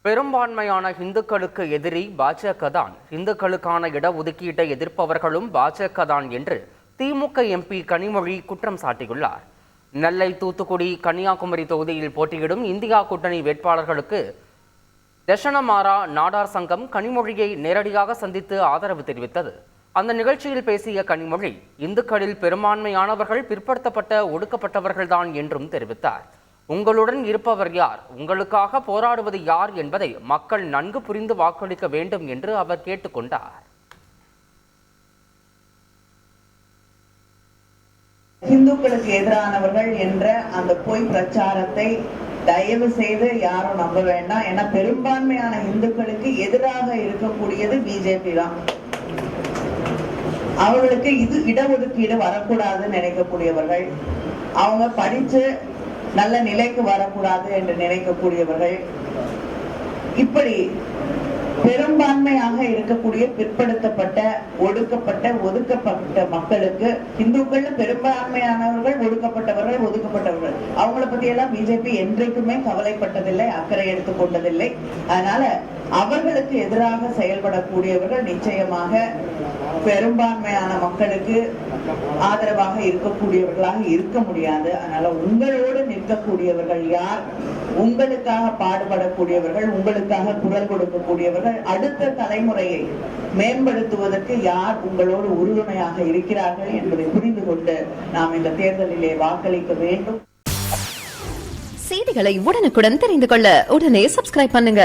பெரும்பான்மையான இந்துக்களுக்கு எதிரி பாஜக தான். இந்துக்களுக்கான இடஒதுக்கீட்டை எதிர்ப்பவர்களும் பாஜக தான் என்று திமுக எம்பி கனிமொழி குற்றம் சாட்டியுள்ளார். நெல்லை, தூத்துக்குடி, கன்னியாகுமரி தொகுதியில் போட்டியிடும் இந்தியா கூட்டணி வேட்பாளர்களுக்கு தஷனமாரா நாடார் சங்கம் கனிமொழியை நேரடியாக சந்தித்து ஆதரவு தெரிவித்தது. அந்த நிகழ்ச்சியில் பேசிய கனிமொழி, இந்துக்களில் பெரும்பான்மையானவர்கள் பிற்படுத்தப்பட்ட ஒடுக்கப்பட்டவர்கள்தான் என்றும் தெரிவித்தார். உங்களுடன் இருப்பவர் யார், உங்களுக்காக போராடுவது யார் என்பதை மக்கள் நன்கு புரிந்து வாக்களிக்க வேண்டும் என்று அவர் கேட்டுக்கொண்டார். இந்துக்களுக்கு எதிரானவர்கள் என்ற அந்த பொய் பிரச்சாரத்தை தயவு செய்து யாரும் நம்ப வேண்டாம். ஏன்னா பெரும்பான்மையான இந்துக்களுக்கு எதிராக இருக்கக்கூடியது பிஜேபி தான். அவர்களுக்கு இது இடஒதுக்கீடு வரக்கூடாதுன்னு நினைக்கக்கூடியவர்கள், அவங்க படிச்சு நல்ல நிலைக்கு வரக்கூடாது என்று நினைக்கக்கூடியவர்கள், இப்படி பெரும்பான்மையாக இருக்கக்கூடிய பிற்படுத்தப்பட்ட, ஒடுக்கப்பட்ட, ஒதுக்கப்பட்ட மக்களுக்கு, இந்துக்கள் பெரும்பான்மையானவர்கள், ஒடுக்கப்பட்டவர்கள், ஒதுக்கப்பட்டவர்கள், அவங்கள பத்தி எல்லாம் பிஜேபி என்றைக்குமே கவலைப்பட்டதில்லை, அக்கறை எடுத்துக்கொண்டதில்லை. அதனால அவர்களுக்கு எதிராக செயல்படக்கூடியவர்கள் நிச்சயமாக பெரும்பான்மையான மக்களுக்கு ஆதரவாக இருக்கக்கூடியவர்களாக இருக்க முடியாது. அதனால உங்களோடு நிற்கக்கூடியவர்கள் யார், உங்களுக்காக பாடுபடக்கூடியவர்கள், உங்களுக்காக குரல் கொடுக்கக்கூடியவர்கள், அடுத்த தலைமுறையை மேம்படுத்துவதற்கு யார் உங்களோடு உறுதுணையாக இருக்கிறார்கள் என்பதை புரிந்து கொண்டு நாம் இந்த தேர்தலிலே வாக்களிக்க வேண்டும். செய்திகளை உடனுக்குடன் தெரிந்து கொள்ள உடனே சப்ஸ்கிரைப் பண்ணுங்க.